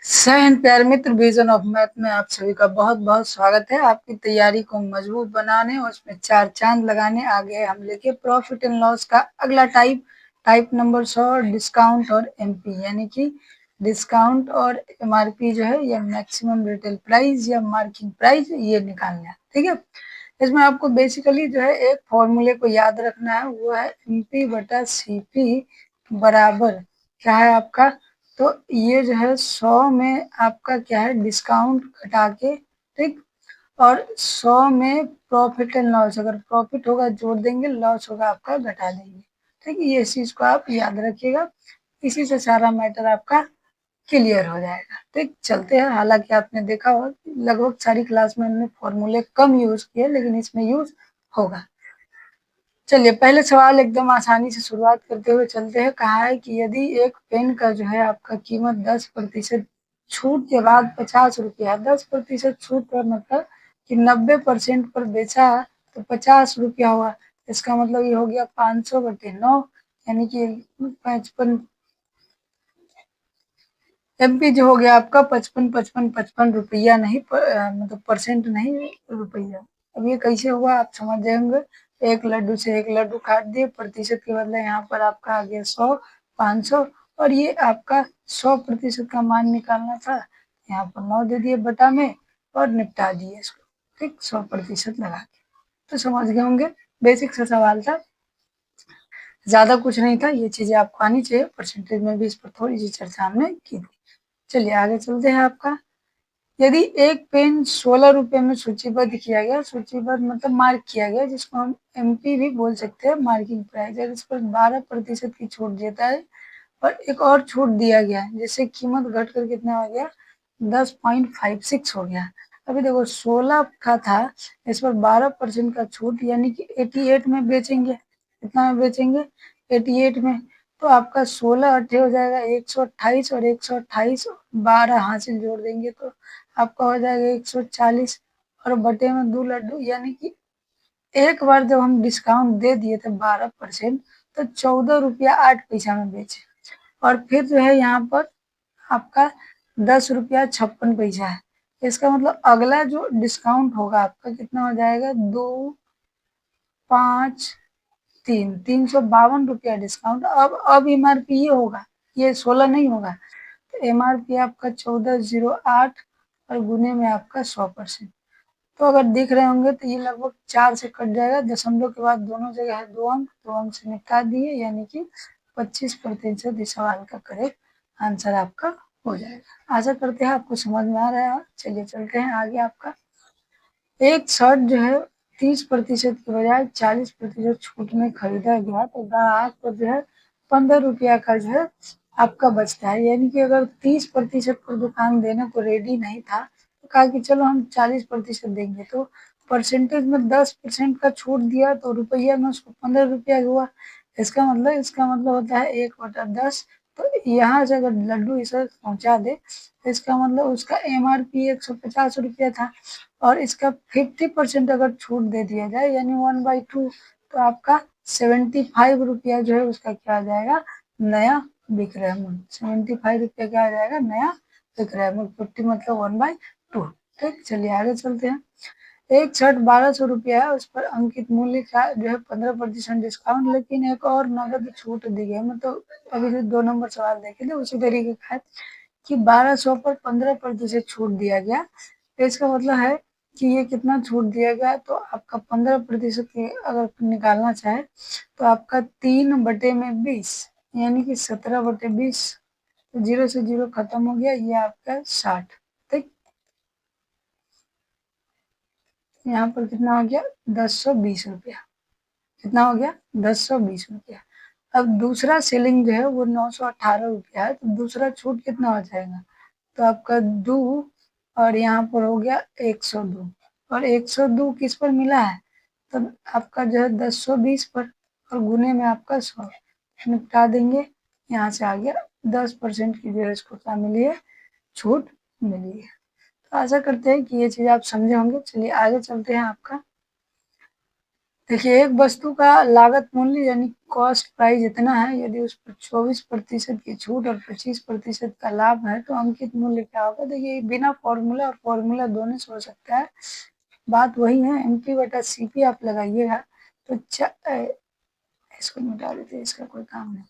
सहन प्यारे मित्र vision of math में आप सभी का बहुत बहुत स्वागत है। आपकी तैयारी को मजबूत बनाने और उसमें चार चांद लगाने आगे हम लेके प्रॉफिट एंड लॉस का अगला टाइप नंबर 100 डिस्काउंट और एमपी यानी कि डिस्काउंट और एमआरपी जो है या मैक्सिमम रिटेल प्राइस या मार्किंग प्राइस ये निकालना है। ठीक है, इसमें आपको बेसिकली जो है एक फॉर्मूले को याद रखना है, वो है एमपी बटा सीपी बराबर क्या है आपका। तो ये जो है 100 में आपका क्या है डिस्काउंट घटा के, ठीक, और 100 में प्रॉफिट एंड लॉस, अगर प्रॉफिट होगा जोड़ देंगे, लॉस होगा आपका घटा देंगे। ठीक, ये चीज को आप याद रखिएगा, इसी से सारा मैटर आपका क्लियर हो जाएगा। ठीक, चलते हैं। हालांकि आपने देखा होगा लगभग सारी क्लास में हमने फॉर्मूले कम यूज किए, लेकिन इसमें यूज होगा। चलिए पहले सवाल एकदम आसानी से शुरुआत करते हुए चलते हैं। कहा है कि यदि एक पेन का जो है आपका कीमत 10% छूट के बाद 50 रुपया, 10% छूट पर मतलब कि 90% पर बेचा तो 50 रुपया हुआ। इसका मतलब ये हो गया 500/9, यानी कि 55 एमपी जो हो गया आपका 55 रुपया, नहीं मतलब परसेंट नहीं, रुपया। अब ये कैसे हुआ आप समझ जाएंगे। एक लड्डू से एक लड्डू काट दिए, प्रतिशत के बदले यहाँ पर आपका आ गया 100, 500, और ये आपका 100% का मान निकालना था, यहाँ पर 9 दे दिए बटा में और निपटा दिए इसको। ठीक, 100% लगा के। तो समझ गए होंगे, बेसिक सा सवाल था, ज्यादा कुछ नहीं था। ये चीजें आपको आनी चाहिए, परसेंटेज में भी इस पर थोड़ी सी चर्चा हमने की थी। चलिए आगे चलते हैं। आपका यदि एक पेन 16 रुपए में सूचीबद्ध किया गया, सूचीबद्ध मतलब मार्क किया गया, जिसको हम एमपी भी बोल सकते हैं, मार्किंग प्राइस, अगर इस पर 12% की छूट देता है और एक और छूट दिया गया जिससे कीमत घट कर कितना हो गया 10.56 हो गया। अभी देखो 16 का था, इस पर 12% का छूट, यानी कि 88 में बेचेंगे। कितना में बेचेंगे? 88 में। तो आपका 16 अट्ठे हो जाएगा 128, और 128 12 हासिल जोड़ देंगे तो आपका हो जाएगा 140, और बटे में 2 लड्डू, यानी कि एक बार जब हम डिस्काउंट दे दिए थे 12%, तो 14 रुपया 8 पैसा में बेचे। और फिर जो है यहाँ पर आपका 10 रुपया 56 पैसा है। इसका मतलब अगला जो डिस्काउंट होगा आपका कितना हो जाएगा, 2, 5, 3, 352 रुपया डिस्काउंट। अब एमआरपी ये होगा, ये 16 नहीं होगा, तो एमआरपी आपका 1408 और गुने में आपका 100%। तो अगर दिख रहे होंगे तो ये लगभग 4 से कट जाएगा, दशमलव के बाद दोनों जगह है 2 अंक, 2 अंक से निकाल दिए, यानी कि 25% इस सवाल का करेक्ट आंसर आपका हो जाएगा। आशा करते हैं आपको समझ में आ रहा है। चलिए चलते हैं आगे। आपका एक शर्ट जो है 30% के बजाय 40% छूट में खरीदा गया, तो ग्राहक को जो है 15 रुपया का जो है आपका बचता है। यानी कि अगर 30% पर दुकान देने को रेडी नहीं था, तो कहा कि चलो हम 40% देंगे, तो परसेंटेज में 10% का छूट दिया तो रुपया में उसको 15 रुपया हुआ। इसका मतलब होता है 1/10। तो यहाँ से अगर लड्डू इसे पहुंचा दे, तो इसका मतलब उसका एमआरपी 150 रुपया था, और इसका 50% अगर छूट दे दिया जाए, यानी 1/2, तो आपका 75 रुपया जो है उसका क्या आ जाएगा, नया विक्रय मूल्य। 75 रुपया क्या आ जाएगा, नया विक्रय मूल्य। 50 मतलब 1/2। ठीक, चलिए आगे चलते हैं। एक शर्ट 1200 रुपया है, उस पर अंकित मूल्य का जो है 15% डिस्काउंट, लेकिन एक और नगद छूट दी गई। मतलब अभी जो 2 नंबर सवाल देखे थे उसी तरीके का है कि 1200 पर 15% छूट दिया गया। तो इसका मतलब है कि ये कितना छूट दिया गया, तो आपका 15% अगर निकालना चाहे तो आपका 3/20, यानी कि 17/20। तो 0 से 0 खत्म हो गया, ये आपका 60। ठीक, यहाँ पर कितना हो गया, 1020 रुपया। कितना हो गया, 1020 रुपया। अब दूसरा सेलिंग जो है वो 918 रुपया है, तो दूसरा छूट कितना हो जाएगा, तो आपका 2, और यहाँ पर हो गया 102, और 102 किस पर मिला है, तो आपका जो है 1020 पर, और गुने में आपका 100 निपटा देंगे। यहाँ से आ गया 10% की जो है इसको क्या मिली है, छूट मिली है। तो आशा करते हैं कि ये चीज़ आप समझे होंगे। चलिए आगे चलते हैं। आपका देखिए, एक वस्तु का लागत मूल्य यानी कॉस्ट प्राइस इतना है, यदि उस पर 24% की छूट और 25% का लाभ है तो अंकित मूल्य क्या होगा। देखिए, बिना फॉर्मूला और फॉर्मूला दोनों से हो सकता है, बात वही है, एमपी बटा सीपी आप लगाइएगा तो इसको मिटा देते हैं, इसका कोई काम नहीं।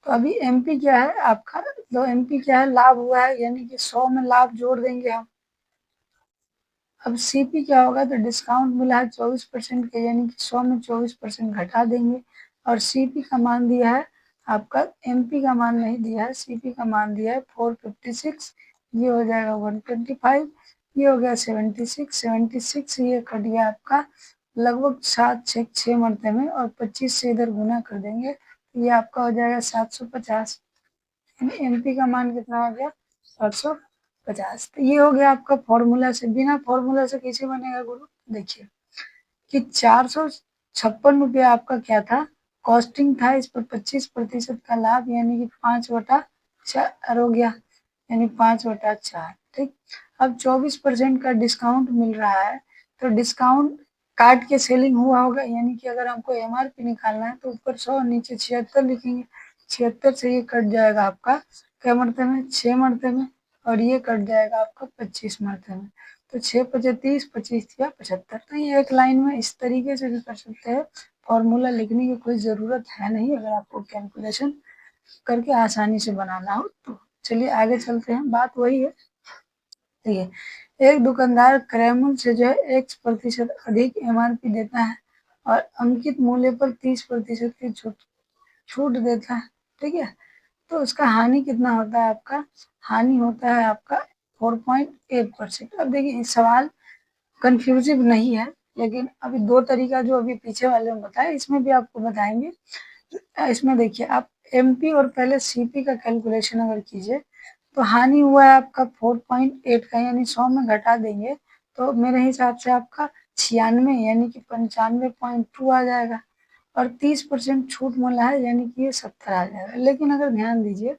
तो अभी एमपी क्या है आपका, तो एमपी क्या है, लाभ हुआ है, यानी कि 100 में लाभ जोड़ देंगे हम। अब सीपी क्या होगा, तो डिस्काउंट मिला है 24% के, यानी कि 100 में 24% घटा देंगे। और सीपी का मान दिया है आपका, एमपी का मान नहीं दिया है, सीपी का मान दिया है 456, ये हो जाएगा 125, ये हो गया 76, ये कट गया आपका लगभग 7 6 मरते में, और 25 से इधर गुना कर देंगे तो ये आपका हो जाएगा 750। एमपी का मान कितना हो गया, 750। तो ये हो गया आपका फॉर्मूला से। बिना फॉर्मूला से कैसे बनेगा गुरु, देखिए कि 456 रुपया आपका क्या था, कॉस्टिंग था, इस पर 25% का लाभ, यानी कि 5/4 हो गया, यानी 5/4। ठीक, अब 24% का डिस्काउंट मिल रहा है, तो डिस्काउंट काट के सेलिंग हुआ होगा, यानी कि अगर हमको एमआरपी निकालना है तो ऊपर 100 नीचे 76 लिखेंगे। 76 से ये कट जाएगा आपका क्या मरते में, 6 मरते में, और ये कट जाएगा आपका 25 मरते में। तो 6×5 = 25 या 75। तो ये एक लाइन में इस तरीके से भी कर सकते हैं, फॉर्मूला लिखने की कोई ज़रूरत है नहीं अगर आपको कैलकुलेशन करके आसानी से बनाना हो तो। चलिए आगे चलते हैं, बात वही है। ठीक है, एक दुकानदार क्रय मूल्य से जो है X% अधिक एमआरपी देता है और अंकित मूल्य पर 30% की छूट देता है। ठीक है, तो उसका हानि कितना होता है आपका, हानि होता है आपका 4.8%। अब देखिए, इस सवाल कंफ्यूजिव नहीं है, लेकिन अभी दो तरीका जो अभी पीछे वाले में बताया, इसमें भी आपको बताएंगे। इसमें देखिए, आप एमपी और पहले सीपी का कैलकुलेशन अगर कीजिए तो हानि हुआ है आपका 4.8 का, यानी 100 में घटा देंगे तो मेरे हिसाब से आपका 96 यानी कि 95.2 आ जाएगा, और 30% छूट मिला है, यानी कि ये 70 आ जाएगा। लेकिन अगर ध्यान दीजिए,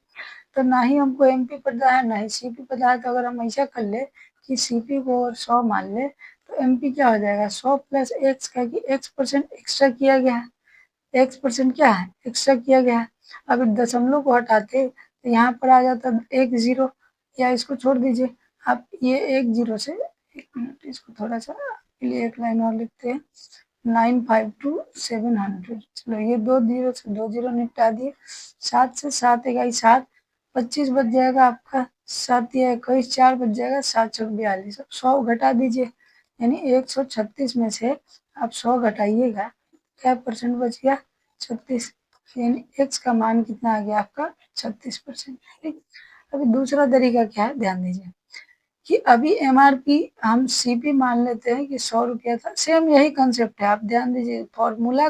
तो ना ही हमको एमपी पता है ना ही सीपी पता है, तो अगर हम ऐसा कर ले कि सीपी को और 100 मान ले तो एमपी क्या हो जाएगा, 100 + x का, कि x% एक्स्ट्रा किया गया है, x% क्या है, एक्स्ट्रा किया गया है। अब दशमलव को हटाते तो यहाँ पर आ जाता 1 0, या इसको छोड़ दीजिए आप, ये 1 0 से, 1 मिनट इसको थोड़ा सा के लिए एक लाइन और लिखते हैं, 952 700। चलो, ये 2 0 से 2 0 निपटा दिए, 7 से 7 × 7, 25 बच जाएगा आपका, 7 या 21, 4 बच जाएगा, 7 × 42। अब 100 घटा दीजिए, यानी 136 में से आप 100 घटाइएगा, क्या परसेंट बच गया, 36, यानी x का मान कितना आ गया आपका, 36%। ठीक, अभी दूसरा तरीका क्या है, ध्यान दीजिए कि अभी एमआरपी हम सीपी मान लेते हैं कि 100 रुपया था, सेम यही कंसेप्ट है, आप ध्यान दीजिए, फॉर्मूला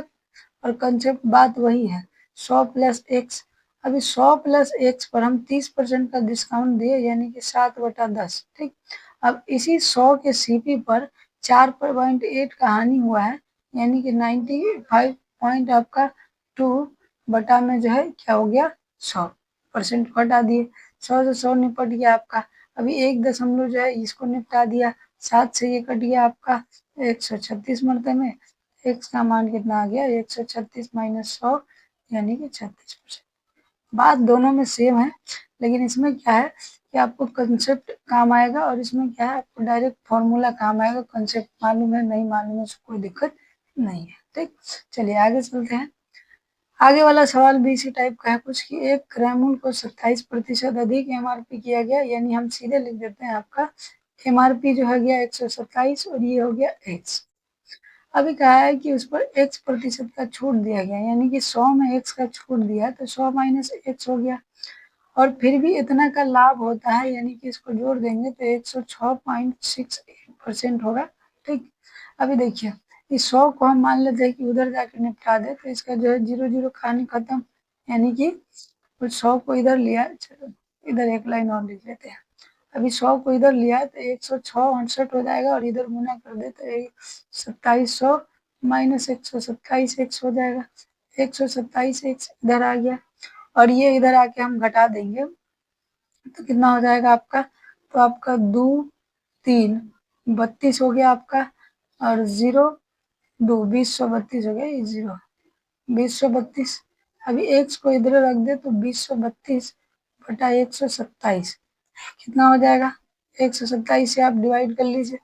और कंसेप्ट बात वही है, 100 + x। अभी 100 + x पर हम 30% का डिस्काउंट दिए, यानी कि 7/10। ठीक, अब इसी 100 के सीपी पर 4.8 का हानि हुआ है, यानी कि 95 पॉइंट आपका 2 बटा में जो है क्या हो गया, 100% घटा दिए, 100 से 100 निपट गया आपका। अभी एक दशमलव जो है इसको निपटा दिया, 7 से ये कट गया आपका 136 मरते में, x का मान कितना आ गया, 136 - 100, यानी कि 36%। बात दोनों में सेम है, लेकिन इसमें क्या है कि आपको कंसेप्ट काम आएगा, और इसमें क्या है आपको डायरेक्ट फॉर्मूला काम आएगा, कंसेप्ट मालूम है नहीं मालूम है उसको कोई दिक्कत नहीं है। ठीक, चलिए आगे चलते हैं। आगे वाला सवाल भी इसी टाइप का है कुछ, कि एक क्रय मूल्य को 27% अधिक एमआरपी किया गया, यानी हम सीधे लिख देते हैं आपका एमआरपी जो है गया 127 और ये हो गया x। अभी कहा है कि उस पर x% का छूट दिया गया, यानी कि 100 में x का छूट दिया तो 100 - x हो गया, और फिर भी इतना का लाभ होता है, यानी कि इसको जोड़ देंगे तो 106.68% होगा। ठीक, अभी देखिए, इस 100 को हम मान लेते हैं कि उधर जाकर निपटा दे, तो इसका जो है 0 0 कहानी खत्म, यानी कि उस 100 को इधर लिया, चलो इधर एक लाइन और लिख लेते हैं। अभी 100 को इधर लिया तो 106.68 हो जाएगा, और इधर गुना कर दे तो 2700 - 127 x हो जाएगा, 127 x इधर आ गया, और ये इधर आके हम घटा देंगे तो कितना हो जाएगा आपका, तो आपका 2 3 32 हो गया आपका, और 0 2 2032 हो गया, ये 0 2032। अभी x को इधर रख दे तो 2032 बटा 127 कितना हो जाएगा? 127 से आप डिवाइड कर लीजिए,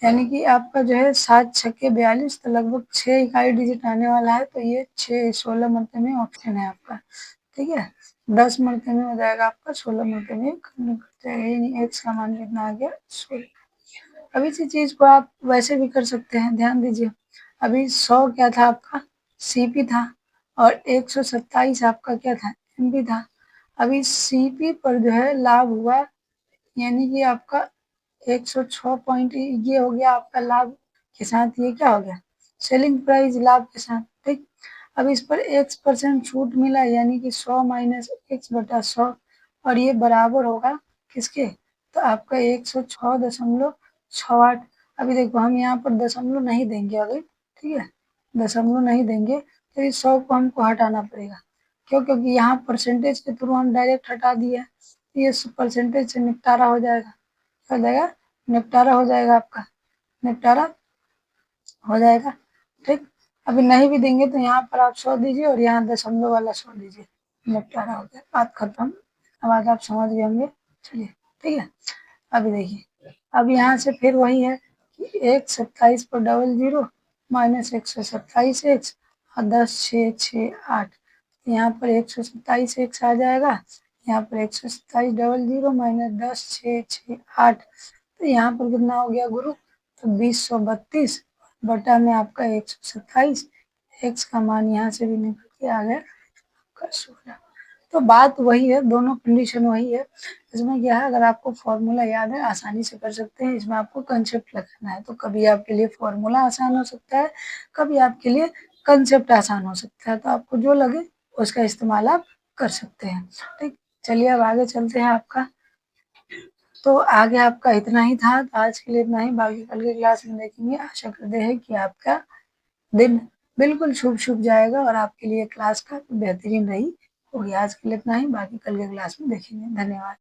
यानी कि आपका जो है 7 छक्के 42, तो लगभग 6 इकाई डिजिट आने वाला है। तो ये 6 16 मरते में ऑप्शन है आपका, ठीक है। 10 मरते में हो जाएगा आपका, 16 मरते में करना पड़ता है, यानी x का मान कितना आ गया? 16। अब इसी चीज को आप वैसे भी कर सकते हैं, ध्यान दीजिए। अभी 100 क्या था आपका? सीपी था, और 127 आपका क्या था? एमपी था। अभी सीपी पर जो है लाभ हुआ, यानी कि आपका 106 पॉइंट, ये हो गया आपका लाभ के साथ, ये क्या हो गया? सेलिंग प्राइस लाभ के साथ, ठीक। अब इस पर x% छूट मिला, यानी कि 100 माइनस x बटा 100, और ये बराबर होगा किसके? तो आपका 106.68। अभी देखो हम यहाँ पर दशमलव नहीं देंगे अभी, ठीक है, दशमलव नहीं देंगे, तो इस 100 को हमको हटाना पड़ेगा। क्यों? क्योंकि यहाँ परसेंटेज के थ्रू हम डायरेक्ट हटा दिए, ये परसेंटेज से निपटारा हो जाएगा। हो जाएगा, निपटारा हो जाएगा आपका, निपटारा हो जाएगा, ठीक। अभी नहीं भी देंगे तो यहाँ पर आप 100 दीजिए और यहाँ दशमलव वाला 100 दीजिए, निपटारा हो गया, बात खत्म। अब आज आप समझ गए होंगे, चलिए, ठीक है। अभी देखिए, अब यहाँ से फिर वही है कि 127 पर डबल जीरो माइनस 127 एक्स और 10 6 6 8, यहाँ पर 127 एक्स आ जाएगा, यहाँ पर 127 डबल जीरो माइनस 10 6 6 8, तो यहाँ पर कितना हो गया गुरु? तो 2032 बटा में आपका 127, एक्स का मान यहाँ से भी निकल के आ गया आपका 16। तो बात वही है, दोनों कंडीशन वही है। इसमें क्या है, अगर आपको फॉर्मूला याद है आसानी से कर सकते हैं, इसमें आपको कंसेप्ट लगाना है। तो कभी आपके लिए फॉर्मूला आसान हो सकता है, कभी आपके लिए कंसेप्ट आसान हो सकता है, तो आपको जो लगे उसका इस्तेमाल आप कर सकते हैं, ठीक। चलिए अब आगे चलते हैं आपका। तो आगे आपका इतना ही था, तो आज के लिए इतना ही, बाकी कल के क्लास में देखेंगे। आशा करते हैं कि आपका दिन बिल्कुल शुभ शुभ जाएगा और आपके लिए क्लास का बेहतरीन रही होगी। आज के लिए इतना ही, बाकी कल के क्लास में देखेंगे। धन्यवाद।